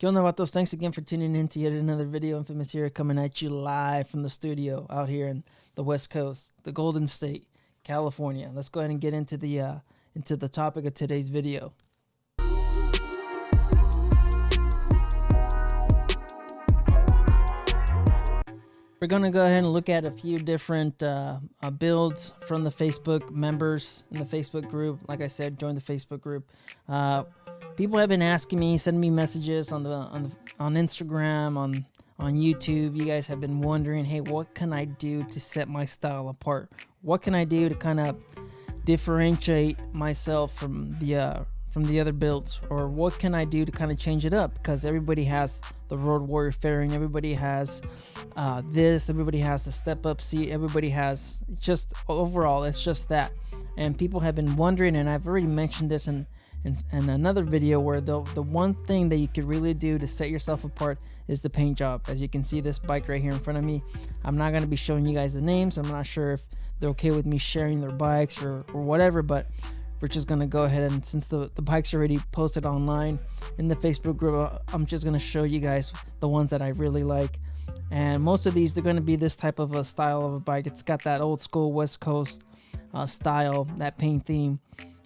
¿Qué onda, vatos? Thanks again for tuning in to yet another video. Infamous here, coming at you live from the studio out here in the West Coast, the Golden State, California. Let's go ahead and get into the topic of today's video. We're going to go ahead and look at a few different builds from the Facebook members in the Facebook group. Like I said, join the Facebook group. People have been asking me, sending me messages on Instagram, on YouTube. You guys have been wondering, hey, what can I do to set my style apart? What can I do to kind of differentiate myself from the other builds, or what can I do to kind of change it up? Because everybody has the Road Warrior fairing, everybody has this, everybody has the step up seat, everybody has just overall, it's just that. And people have been wondering, and I've already mentioned this in another video, where the one thing that you could really do to set yourself apart is the paint job. As you can see, this bike right here in front of me, I'm not going to be showing you guys the names. I'm not sure if they're okay with me sharing their bikes or whatever, but we're just going to go ahead, and since the bike's already posted online in the Facebook group, I'm just going to show you guys the ones that I really like. And most of these, they're going to be this type of a style of a bike. It's got that old school West Coast style, that paint theme.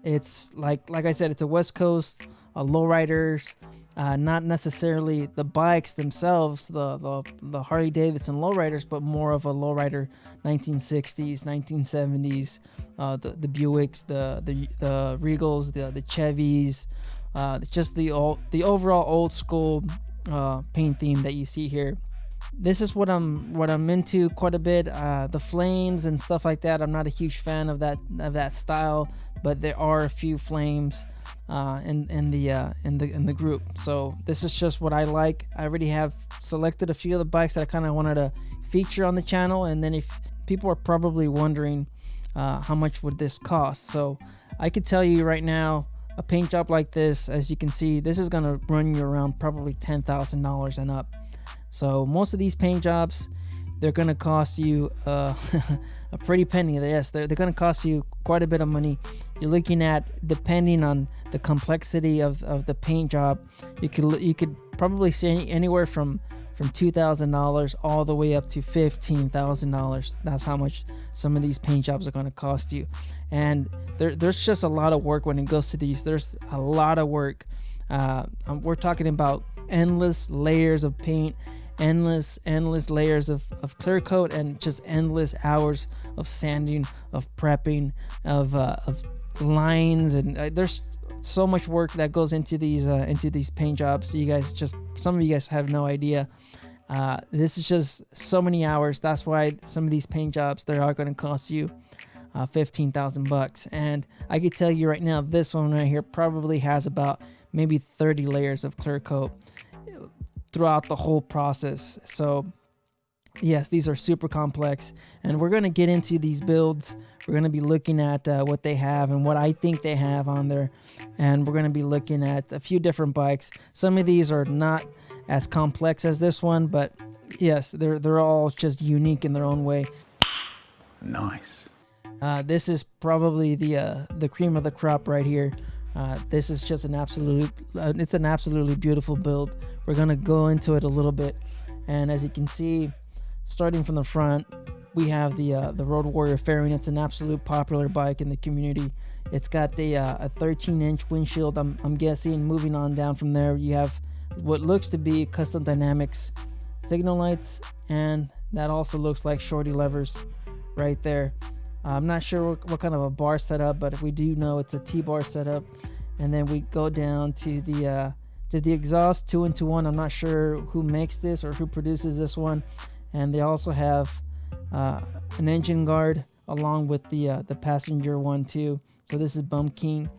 It's like I said, it's a West Coast lowriders, not necessarily the bikes themselves, the Harley-Davidson lowriders, but more of a lowrider 1960s, 1970s, the Buicks, the Regals, the Chevys, just the overall old school paint theme that you see here. This is what I'm into quite a bit. The flames and stuff like that, I'm not a huge fan of that style, but there are a few flames in the group. So this is just what I like. I already have selected a few of the bikes that I kind of wanted to feature on the channel, and then if people are probably wondering how much would this cost, so I could tell you right now, a paint job like this, as you can see, this is gonna run you around probably $10,000 and up. So most of these paint jobs, they're gonna cost you a pretty penny. Yes, they're gonna cost you quite a bit of money. You're looking at, depending on the complexity of the paint job, you could probably see anywhere from $2,000 all the way up to $15,000. That's how much some of these paint jobs are going to cost you. And there's just a lot of work when it goes to these. There's a lot of work. We're talking about endless layers of paint, endless layers of clear coat, and just endless hours of sanding, of prepping, of lines, and there's so much work that goes into these paint jobs. So you guys, just some of you guys have no idea. This is just so many hours. That's why some of these paint jobs, they are going to cost you $15,000 And I can tell you right now, this one right here probably has about maybe 30 layers of clear coat throughout the whole process. So yes, these are super complex, and we're going to get into these builds. We're going to be looking at what they have and what I think they have on there, and we're going to be looking at a few different bikes. Some of these are not as complex as this one, but yes, they're all just unique in their own way. Nice. This is probably the cream of the crop right here. This is just it's an absolutely beautiful build. We're going to go into it a little bit, and as you can see, starting from the front, we have the Road Warrior fairing. It's an absolute popular bike in the community. It's got a 13-inch windshield. I'm guessing. Moving on down from there, you have what looks to be custom dynamics signal lights, and that also looks like shorty levers right there. I'm not sure what kind of a bar setup, but if we do know it's a T-bar setup. And then we go down to the exhaust 2-in-1. I'm not sure who makes this or who produces this one. And they also have an engine guard along with the passenger one too. So this is Bum King,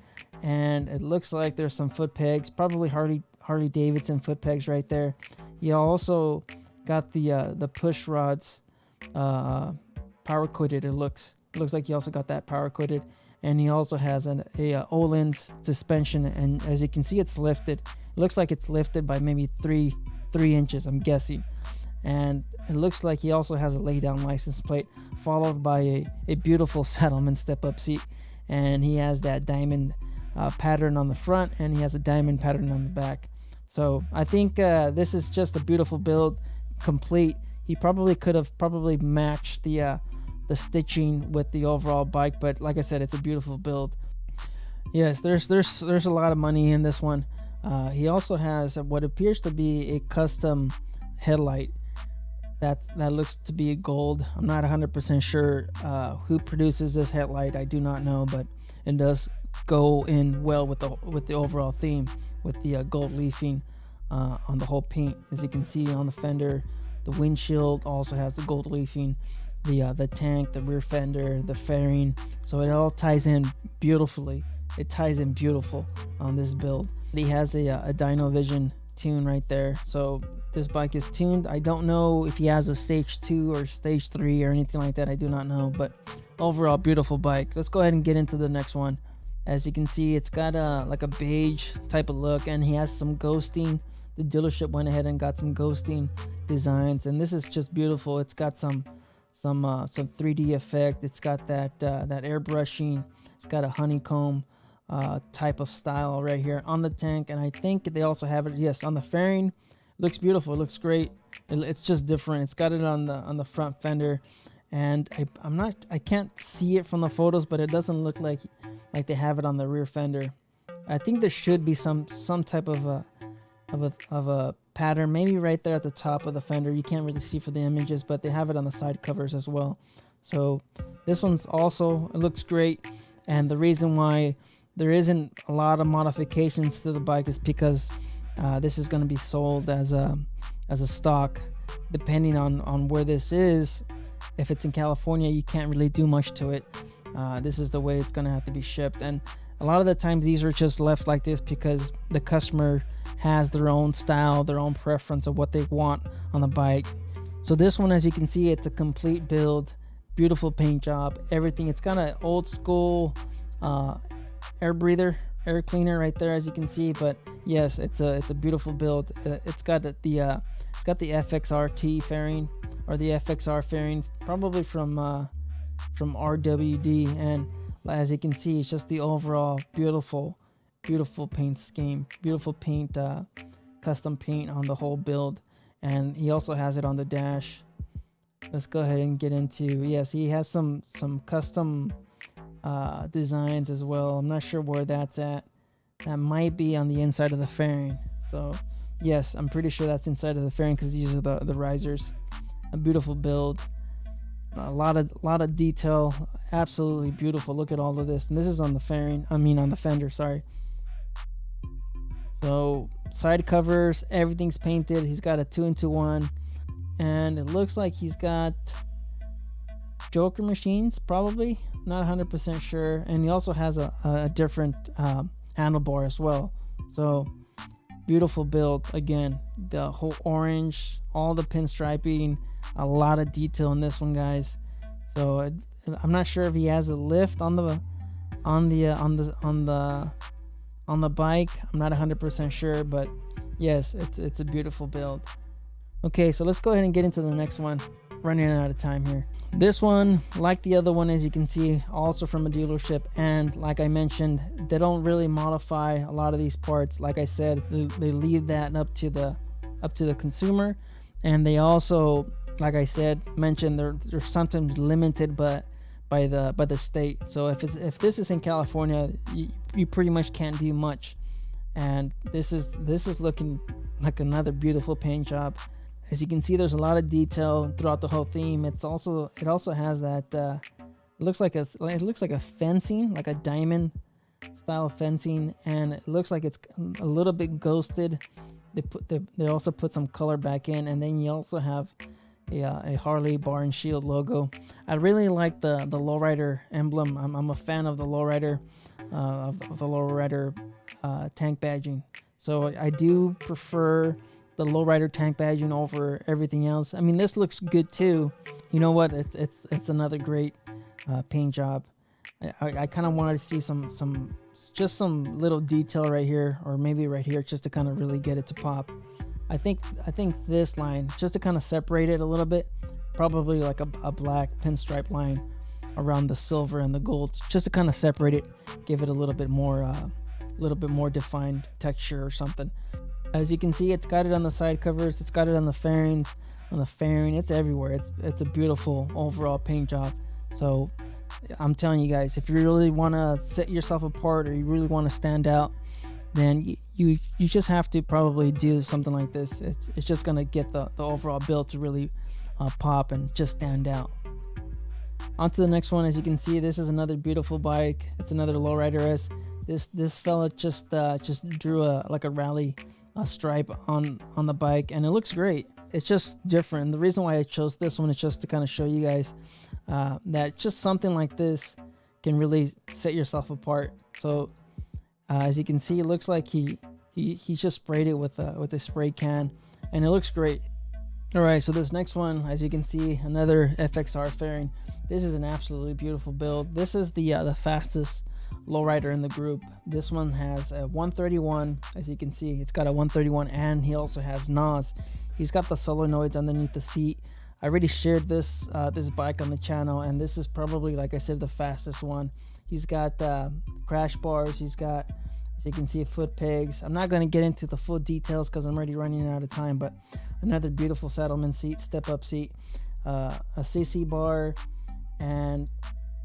and it looks like there's some foot pegs, probably Harley-Davidson foot pegs right there. You also got the push rods power coated. It looks like you also got that power coated, and he also has a Öhlins suspension, and as you can see, it's lifted. It looks like it's lifted by maybe three inches, I'm guessing. And it looks like he also has a lay down license plate, followed by a beautiful Saddleman step up seat, and he has that diamond pattern on the front, and he has a diamond pattern on the back. So I think this is just a beautiful build, complete. He probably could have matched the stitching with the overall bike, but like I said, it's a beautiful build. Yes, there's a lot of money in this one. He also has what appears to be a custom headlight that looks to be gold. I'm not 100% sure who produces this headlight. I do not know, but it does go in well with the overall theme, with the gold leafing on the whole paint. As you can see on the fender, the windshield also has the gold leafing, the tank, the rear fender, the fairing. So it all ties in beautifully. It ties in beautiful on this build. He has a Dyno Vision tune right there. So this bike is tuned. I don't know if he has a stage 2 or stage 3 or anything like that. I do not know, but overall beautiful bike. Let's go ahead and get into the next one. As you can see, it's got like a beige type of look, and he has some ghosting. The dealership went ahead and got some ghosting designs, and this is just beautiful. It's got some 3D effect. It's got that airbrushing. It's got a honeycomb type of style right here on the tank, and I think they also have it, yes, on the fairing. Looks beautiful. It looks great. It's just different. It's got it on the front fender, and I can't see it from the photos, but it doesn't look like they have it on the rear fender. I think there should be some type of a pattern, maybe right there at the top of the fender. You can't really see for the images, but they have it on the side covers as well. So this one's also, it looks great, and the reason why there isn't a lot of modifications to the bike is because this is going to be sold as a stock. Depending on where this is, if it's in California, you can't really do much to it. This is the way it's going to have to be shipped, and a lot of the times these are just left like this because the customer has their own style, their own preference of what they want on the bike. So this one, as you can see, it's a complete build, beautiful paint job, everything. It's got an old school air breather, air cleaner right there, as you can see. But yes, it's a beautiful build. It's got the FXR fairing, or the FXR fairing, probably from RWD, and as you can see, it's just the overall beautiful paint scheme, beautiful paint, custom paint on the whole build. And he also has it on the dash. Let's go ahead and get into, yes, he has some custom designs as well. I'm not sure where that's at. That might be on the inside of the fairing. So yes, I'm pretty sure that's inside of the fairing because these are the risers. A beautiful build, a lot of detail, absolutely beautiful. Look at all of this, and this is on the fairing, on the fender, sorry. So side covers, everything's painted. He's got a 2-in-1, and it looks like he's got Joker machines, probably, not 100% sure. And he also has a different handlebar as well. So beautiful build. Again, the whole orange, all the pinstriping, a lot of detail in this one, guys. So I'm not sure if he has a lift on the bike. I'm not 100% sure, but yes, it's a beautiful build. Okay, so let's go ahead and get into the next one. Running out of time here. This one, like the other one, as you can see, also from a dealership, and like I mentioned, they don't really modify a lot of these parts. Like I said, they leave that up to the consumer, and they also, like I said, mentioned they're sometimes limited, but by the state. So if this is in California, you pretty much can't do much. And this is looking like another beautiful paint job. As you can see, there's a lot of detail throughout the whole theme. It also has that it looks like a fencing, like a diamond style fencing, and it looks like it's a little bit ghosted. They also put some color back in, and then you also have a Harley bar and shield logo. I really like the lowrider emblem. I'm a fan of the lowrider tank badging. So I do prefer the lowrider tank badging over everything else. I mean, this looks good too. You know what? It's another great paint job. I kind of wanted to see some little detail right here, or maybe right here, just to kind of really get it to pop. I think this line, just to kind of separate it a little bit, probably like a black pinstripe line around the silver and the gold, just to kind of separate it, give it a little bit more defined texture or something. As you can see, it's got it on the side covers, it's got it on the fairings, it's everywhere. It's a beautiful overall paint job. So I'm telling you guys, if you really want to set yourself apart or you really want to stand out, then you just have to probably do something like this. It's just gonna get the overall build to really pop and just stand out. On to the next one. As you can see, this is another beautiful bike. It's another Low Rider S. This fella just drew a rally stripe on the bike, and it looks great. It's just different. The reason why I chose this one is just to kind of show you guys that just something like this can really set yourself apart. So as you can see, it looks like he just sprayed it with a spray can, and it looks great. All right, so this next one, as you can see, another FXR fairing. This is an absolutely beautiful build. This is the fastest lowrider in the group. This one has a 131. As you can see, it's got a 131, and he also has NOS. He's got the solenoids underneath the seat. I already shared this bike on the channel, and this is probably, like I said, the fastest one. He's got crash bars. He's got, as you can see, foot pegs. I'm not going to get into the full details because I'm already running out of time, but another beautiful saddleman seat, step-up seat, a CC bar, and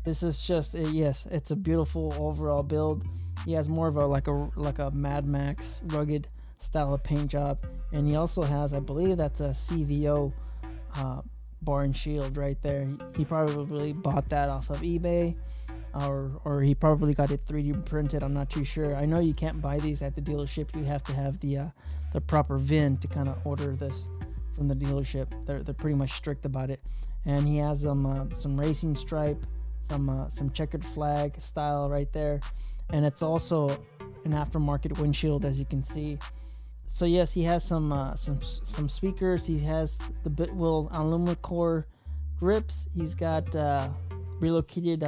this is just yes, it's a beautiful overall build. He has more of a Mad Max rugged style of paint job, and he also has, I believe that's a CVO bar and shield right there. He probably bought that off of eBay, or he probably got it 3D printed. I'm not too sure. I know you can't buy these at the dealership. You have to have the proper VIN to kind of order this from the dealership. They're pretty much strict about it. And he has some racing stripe, some checkered flag style right there, and it's also an aftermarket windshield, as you can see. So yes, he has some speakers. He has the Biltwell Alumicore grips. He's got relocated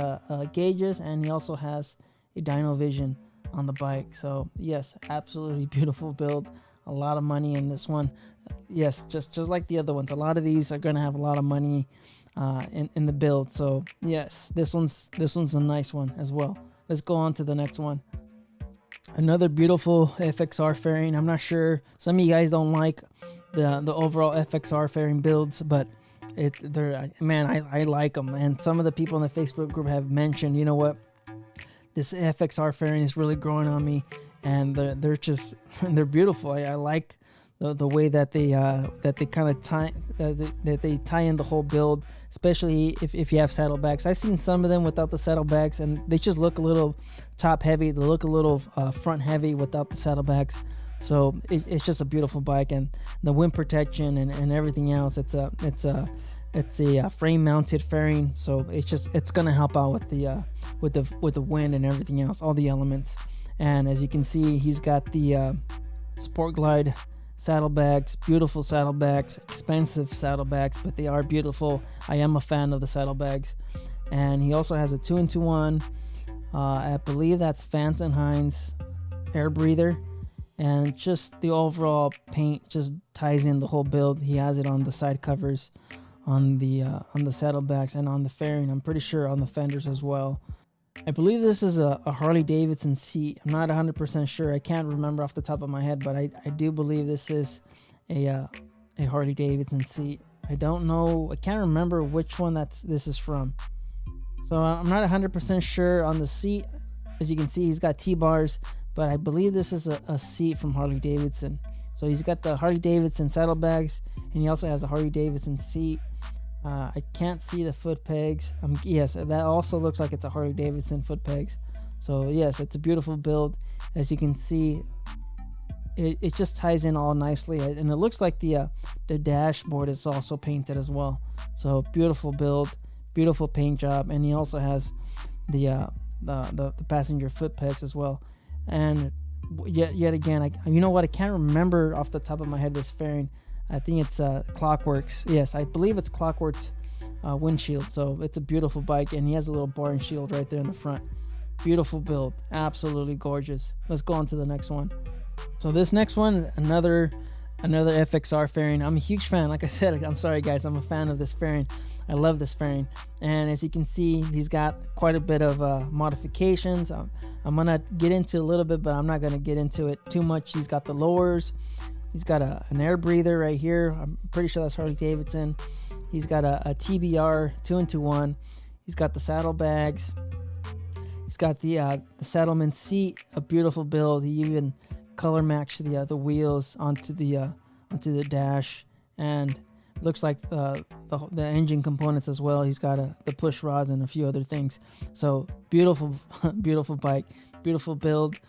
gauges, and he also has a dyno vision on the bike. So yes, absolutely beautiful build. A lot of money in this one. Yes, just like the other ones, a lot of these are gonna have a lot of money in the build. So yes, this one's a nice one as well. Let's go on to the next one. Another beautiful FXR fairing. I'm not sure, some of you guys don't like the overall FXR fairing builds, but I like them. And some of the people in the Facebook group have mentioned, you know what, this FXR fairing is really growing on me, and they're beautiful. I like the way that they kind of tie in the whole build, especially if you have saddlebags. I've seen some of them without the saddlebags, and they just look a little top heavy. They look a little front heavy without the saddlebags. So it's just a beautiful bike, and the wind protection and everything else. It's a frame mounted fairing, so it's gonna help out with the wind and everything else, all the elements. And as you can see, he's got the Sport Glide saddlebags, beautiful saddlebags, expensive saddlebags, but they are beautiful. I am a fan of the saddlebags. And he also has a 2-in-1. I believe that's Vance and Hines air breather, and just the overall paint just ties in the whole build. He has it on the side covers, on the saddlebags, and on the fairing. I'm pretty sure on the fenders as well. I believe this is a Harley-Davidson seat. I'm not 100% sure. I can't remember off the top of my head, but I do believe this is a Harley-Davidson seat. I don't know. I can't remember which one this is from. So I'm not 100% sure on the seat. As you can see, he's got T-bars, but I believe this is a seat from Harley-Davidson. So he's got the Harley-Davidson saddlebags, and he also has a Harley-Davidson seat. I can't see the foot pegs. Yes, that also looks like it's a Harley-Davidson foot pegs. So yes, it's a beautiful build. As you can see, it just ties in all nicely, and it looks like the dashboard is also painted as well. So beautiful build, beautiful paint job, and he also has the passenger foot pegs as well. And yet again, you know what? I can't remember off the top of my head this fairing. I think it's Clockworks. Yes, I believe it's Clockworks windshield. So it's a beautiful bike, and he has a little bar and shield right there in the front. Beautiful build, absolutely gorgeous. Let's go on to the next one. So this next one, another another FXR fairing. I'm a huge fan. Like I said, I'm sorry guys, I'm a fan of this fairing. I love this fairing. And as you can see, he's got quite a bit of modifications. I'm gonna get into a little bit, but I'm not gonna get into it too much. He's got the lowers. He's got an air breather right here. I'm pretty sure that's Harley-Davidson. He's got a TBR 2-in-1. He's got the saddlebags. He's got the Saddleman seat, a beautiful build. He even color matched the wheels onto the dash, and looks like the engine components as well. He's got the push rods and a few other things. So beautiful, beautiful bike, beautiful build.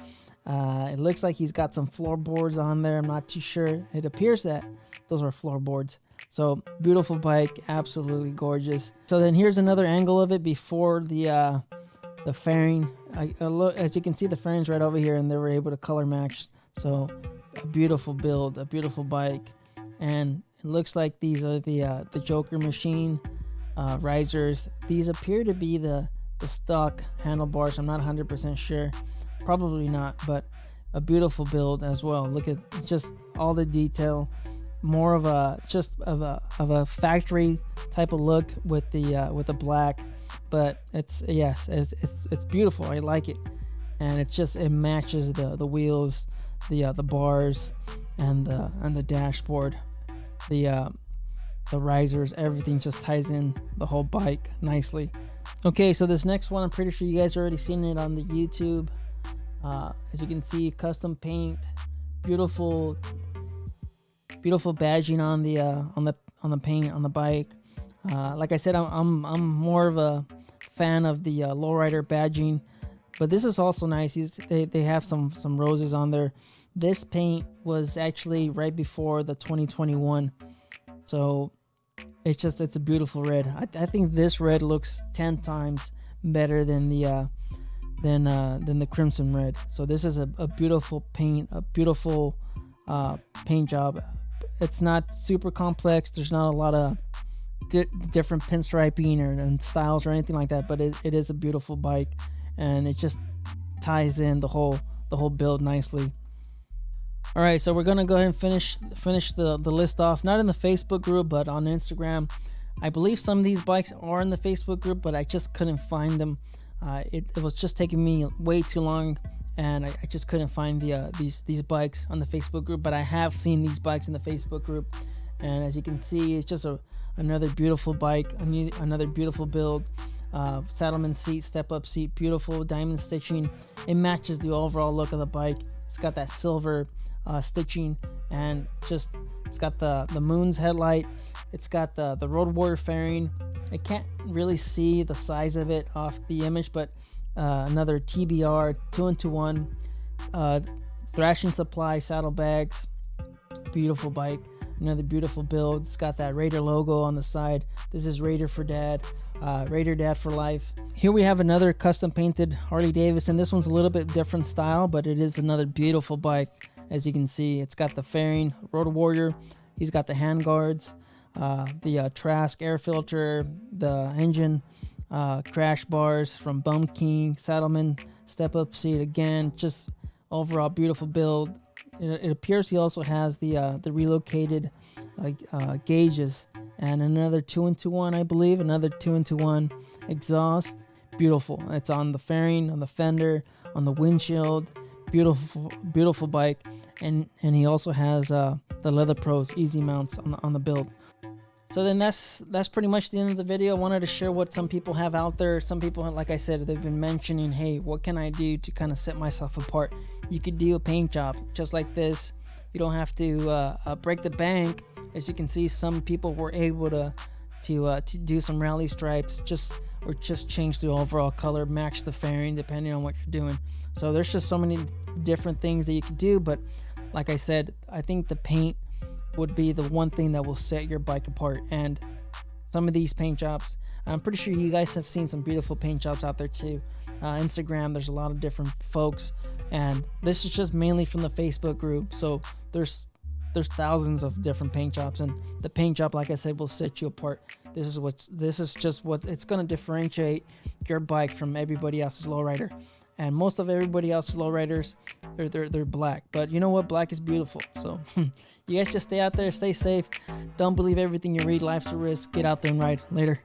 It looks like he's got some floorboards on there. I'm not too sure. It appears that those are floorboards. So beautiful bike, absolutely gorgeous. So then here's another angle of it before the fairing. Look, as you can see, the fairing's right over here, and they were able to color match. So a beautiful build, a beautiful bike, and it looks like these are the Joker machine risers. These appear to be the stock handlebars. I'm not 100% sure. Probably not, but a beautiful build as well. Look at just all the detail. More of a factory type of look with the black, but it's beautiful. I like it, and it matches the wheels, the bars, and the dashboard, the risers. Everything just ties in the whole bike nicely. Okay, so this next one, I'm pretty sure you guys already seen it on the YouTube. As you can see, custom paint, beautiful badging on the paint on the bike. Like I said, I'm more of a fan of the lowrider badging, but this is also nice. They have some roses on there. This paint was actually right before the 2021, so it's a beautiful red. I think this red looks 10 times better than the crimson red. So this is a beautiful paint, a beautiful paint job. It's not super complex. There's not a lot of different pinstriping and styles or anything like that, but it is a beautiful bike, and it just ties in the whole build nicely. All right, so we're gonna go ahead and finish the list off, not in the Facebook group, but on Instagram. I believe some of these bikes are in the Facebook group, but I just couldn't find them. It was just taking me way too long, and I just couldn't find these bikes on the Facebook group. But I have seen these bikes in the Facebook group, and as you can see, it's just another beautiful bike, another beautiful build. Saddleman seat, step up seat, beautiful diamond stitching. It matches the overall look of the bike. It's got that silver stitching, and just it's got the moon's headlight. It's got the Road Warrior fairing. I can't really see the size of it off the image, but another TBR 2-in-1 thrashing supply saddlebags. Beautiful bike, another beautiful build. It's got that Raider logo on the side. This is Raider for Dad, Raider Dad for life. Here we have another custom painted Harley-Davidson. This one's a little bit different style, but it is another beautiful bike. As you can see, it's got the fairing, Road Warrior. He's got the hand guards, the Trask air filter, the engine crash bars from Bum King, Saddleman step up seat again. Just overall beautiful build. It appears he also has the relocated gauges, and another 2-in-1, I believe, another 2-in-1 exhaust. Beautiful. It's on the fairing, on the fender, on the windshield. Beautiful bike, and he also has the Leather Pros easy mounts on the build. So then that's pretty much the end of the video. I wanted to share what some people have out there. Some people, like I said, they've been mentioning, hey, what can I do to kind of set myself apart? You could do a paint job just like this. You don't have to break the bank. As you can see, some people were able to do some rally stripes, just change the overall color, match the fairing depending on what you're doing. So there's just so many different things that you can do, but like I said, I think the paint would be the one thing that will set your bike apart. And some of these paint jobs, I'm pretty sure you guys have seen some beautiful paint jobs out there too. Instagram, there's a lot of different folks, and this is just mainly from the Facebook group. So there's thousands of different paint jobs, and the paint job, like I said, will set you apart. This is just what it's going to differentiate your bike from everybody else's lowrider. And most of everybody else's lowriders, They're black. But you know what? Black is beautiful. So you guys just stay out there, stay safe. Don't believe everything you read. Life's a risk. Get out there and ride. Later.